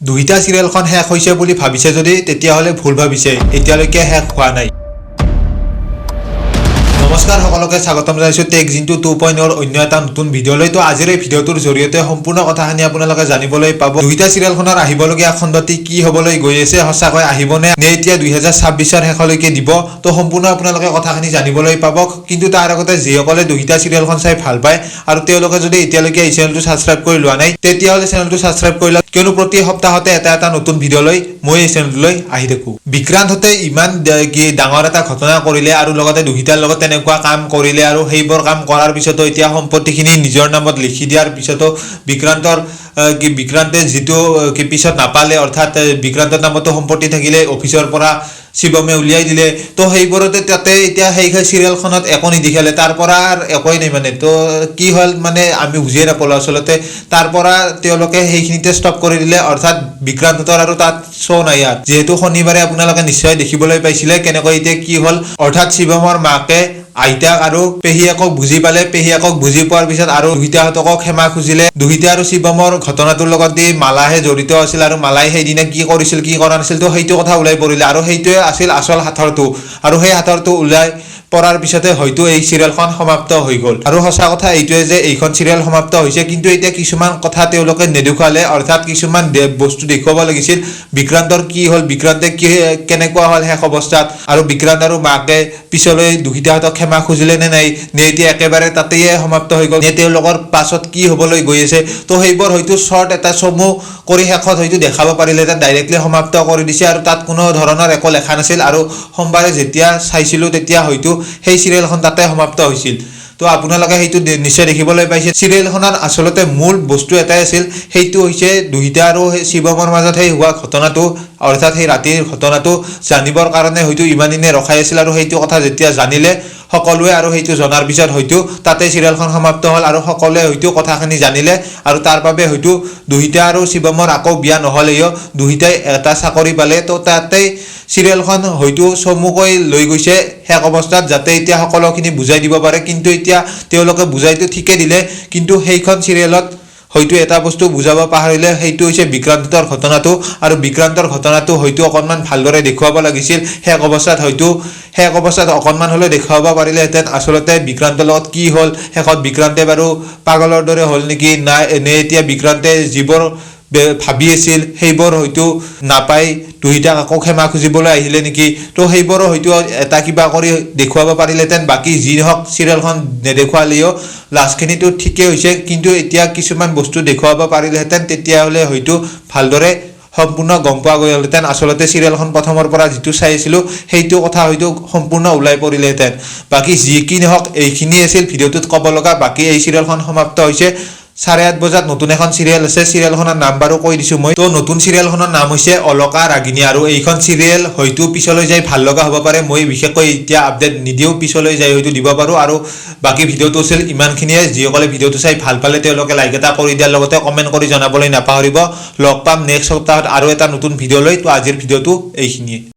দুইটা চিৰিয়েলখন শেষ হৈছে বুলি ভাবিছে যদি তেতিয়াহ'লে ভুল ভাবিছে, এতিয়ালৈকে শেষ হোৱা নাই। নমস্কাৰ সকলোকে স্বাগতম জনাইছো টেক জিন্তু 2.0 অন্য এটা নতুন ভিডিঅ'লৈ। তো আজিৰ এই ভিডিঅ'টোৰ জৰিয়তে সম্পূৰ্ণ কথাখিনি আপোনালোকে জানিবলৈ পাব। দুইটা চিৰিয়েলখনৰ আহিবলগীয়া খণ্ডটি কি হ'বলৈ গৈ আছে, সঁচাকৈ আহিবনে নে এতিয়া 2026ৰ শেষলৈকে দিব, তো সম্পূৰ্ণ আপোনালোকে কথাখিনি জানিবলৈ পাব। কিন্তু তাৰ আগতে যিসকলে দুইটা চিৰিয়েলখন চাই ভাল পায় আৰু তেওঁলোকে যদি এতিয়ালৈকে এই চেনেলটো ছাবস্ক্ৰাইব কৰি লোৱা নাই তেতিয়াহ'লে চেনেলটো ছাবস্ক্ৰাইব কৰি লওক, কিয়নো প্ৰতি সপ্তাহতে এটা নতুন ভিডিঅ'লৈ মই এই চেনেলটোলৈ আহি থাকোঁ। বিক্ৰান্তহঁতে ইমান ডাঙৰ এটা ঘটনা কৰিলে আৰু লগতে দুহিতাৰ লগত তেনেকুৱা কাম কৰিলে আৰু সেইবোৰ কাম কৰাৰ পিছতো এতিয়া সম্পত্তিখিনি নিজৰ নামত লিখি দিয়াৰ পিছতো বিক্ৰান্তে যিটো পিছত নাপালে, অৰ্থাৎ বিক্ৰান্তৰ নামতো সম্পত্তি থাকিলে অফিচৰ পৰা শিৱমে উলিয়াই দিলে। তো সেইবোৰতে তাতে এতিয়া সেই চিৰিয়েলখনত একো নিদেখালে, তাৰ পৰা একোৱেই নাই মানে। তো কি হ'ল মানে আমি বুজিয়ে নাপালোঁ আচলতে। তাৰ পৰা তেওঁলোকে সেইখিনিতে ষ্টপ কৰি দিলে, অৰ্থাৎ বিক্ৰান্তহঁতৰ আৰু তাত শ্ব' নাই ইয়াত। যিহেতু শনিবাৰে আপোনালোকে নিশ্চয় দেখিবলৈ পাইছিলে কেনেকৈ এতিয়া কি হ'ল, অৰ্থাৎ শিৱমৰ মাকে আইতাক আৰু পেহীয়েকক বুজি পালে, পেহীয়েকক বুজি পোৱাৰ পিছত আৰু দুহিতাহঁতকো ক্ষমা খুজিলে। দুহিতা আৰু শিৱমৰ ঘটনাটোৰ লগত দি মালাহে জড়িত আছিল আৰু মালাই সেইদিনা কি কৰিছিল কি কৰা নাছিল তো সেইটো কথা ওলাই পৰিলে, আৰু সেইটোৱে আছিল আচল সাঁথৰটো। আৰু সেই সাঁথৰটো ওলাই পৰাৰ পিছতে হয়তো এই চিৰিয়েলখন সমাপ্ত হৈ গ'ল। আৰু সঁচা কথা এইটোৱে যে এইখন চিৰিয়েল সমাপ্ত হৈছে, কিন্তু এতিয়া কিছুমান কথা তেওঁলোকে নেদেখুৱালে, অৰ্থাৎ কিছুমান বস্তু দেখুৱাব লাগিছিল। বিক্ৰান্তৰ কি হ'ল, বিক্ৰান্তে কেনেকুৱা হ'ল শেষ অৱস্থাত, আৰু বিক্ৰান্ত আৰু মাকে পিছলৈ দুহিতাহঁতক ক্ষমা খুজিলে নে নাই, নে এতিয়া একেবাৰে তাতেই সমাপ্ত হৈ গ'ল, নে তেওঁলোকৰ পাছত কি হ'বলৈ গৈ আছে। তো সেইবোৰ হয়তো শ্বৰ্ট এটা চমু কৰি শেষত হয়তো দেখাব পাৰিলে, তাত ডাইৰেক্টলি সমাপ্ত কৰি দিছে আৰু তাত কোনো ধৰণৰ একো লেখা নাছিল। আৰু সোমবাৰে যেতিয়া চাইছিলোঁ তেতিয়া হয়তো সেই চিৰিয়েলখন তাতে সমাপ্ত হৈছিল। তো আপোনালোকে সেইটো নিশ্চয় দেখিবলৈ পাইছে। চিৰিয়েলখনৰ আচলতে মূল বস্তু এটাই আছিল, সেইটো হৈছে দুহিতা আৰু শিৱমৰ মাজত সেই হোৱা ঘটনাটো, অৰ্থাৎ সেই ৰাতিৰ ঘটনাটো জানিবৰ কাৰণে হয়তো ইমান দিনে ৰখাই আছিল। আৰু সেইটো কথা যেতিয়া জানিলে সকলোৱে, আৰু সেইটো জনাৰ পিছত হয়তো তাতে চিৰিয়েলখন সমাপ্ত হ'ল আৰু সকলোৱে হয়তো কথাখিনি জানিলে। আৰু তাৰ বাবে হয়তো দুহিতা আৰু শিৱমৰ আকৌ বিয়া নহ'লেও দুহিতাই এটা চাকৰি পালে। তো তাতেই চিৰিয়েলখন হয়তো চমুকৈ লৈ গৈছে শেষ অৱস্থাত, যাতে এতিয়া সকলোখিনি বুজাই দিব পাৰে। কিন্তু এতিয়া তেওঁলোকে বুজাইতো ঠিকেই দিলে, কিন্তু সেইখন চিৰিয়েলত হয়তো এটা বস্তু বুজাব পাহৰিলে, সেইটো হৈছে বিক্ৰান্তৰ ঘটনাটো। আৰু বিক্ৰান্তৰ ঘটনাটো হয়তো অকণমান ভালদৰে দেখুৱাব লাগিছিল শেষ অৱস্থাত অকণমান হ'লেও দেখুৱাব পাৰিলেহেঁতেন। আচলতে বিক্ৰান্তৰ লগত কি হ'ল শেষত, বিক্ৰান্তে বাৰু পাগলৰ দৰে হ'ল নেকি, নাই নে এতিয়া বিক্ৰান্তে যিবোৰ ভাবি আছিল সেইবোৰ হয়তো নাপাই দুহিতাক আকৌ ক্ষমা খুজিবলৈ আহিলে নেকি। তো সেইবোৰো হয়তো এটা কিবা কৰি দেখুৱাব পাৰিলেহেঁতেন। বাকী যি নহওক চিৰিয়েলখন নেদেখুৱালেও লাষ্টখিনিতো ঠিকেই হৈছে, কিন্তু এতিয়া কিছুমান বস্তু দেখুৱাব পাৰিলেহেঁতেন, তেতিয়াহ'লে হয়তো ভালদৰে সম্পূৰ্ণ গম পোৱা গৈ হ'লহেঁতেন। আচলতে চিৰিয়েলখন প্ৰথমৰ পৰা যিটো চাই আছিলোঁ সেইটো কথা হয়তো সম্পূৰ্ণ ওলাই পৰিলেহেঁতেন। বাকী যি কি নহওক এইখিনি আছিল ভিডিঅ'টোত ক'ব লগা। বাকী এই চিৰিয়েলখন সমাপ্ত হৈছে। 8:30 বজাত নতুন এখন চিৰিয়েল আছে, চিৰিয়েলখনৰ নাম বাৰু কৈ দিছোঁ মই। তো নতুন চিৰিয়েলখনৰ নাম হৈছে অলকা ৰাগিনী, আৰু এইখন চিৰিয়েল হয়তো পিছলৈ যাই ভাল লগা হ'ব পাৰে। মই বিশেষকৈ এতিয়া আপডেট নিদিওঁ, পিছলৈ যাই হয়তো দিব পাৰোঁ। আৰু বাকী ভিডিঅ'টো আছিল ইমানখিনিয়ে। যিসকলে ভিডিঅ'টো চাই ভাল পালে তেওঁলোকে লাইক এটা কৰি দিয়াৰ লগতে কমেণ্ট কৰি জনাবলৈ নাপাহৰিব। লগ পাম নেক্সট সপ্তাহত আৰু এটা নতুন ভিডিঅ'লৈ। তো আজিৰ ভিডিঅ'টো এইখিনিয়ে।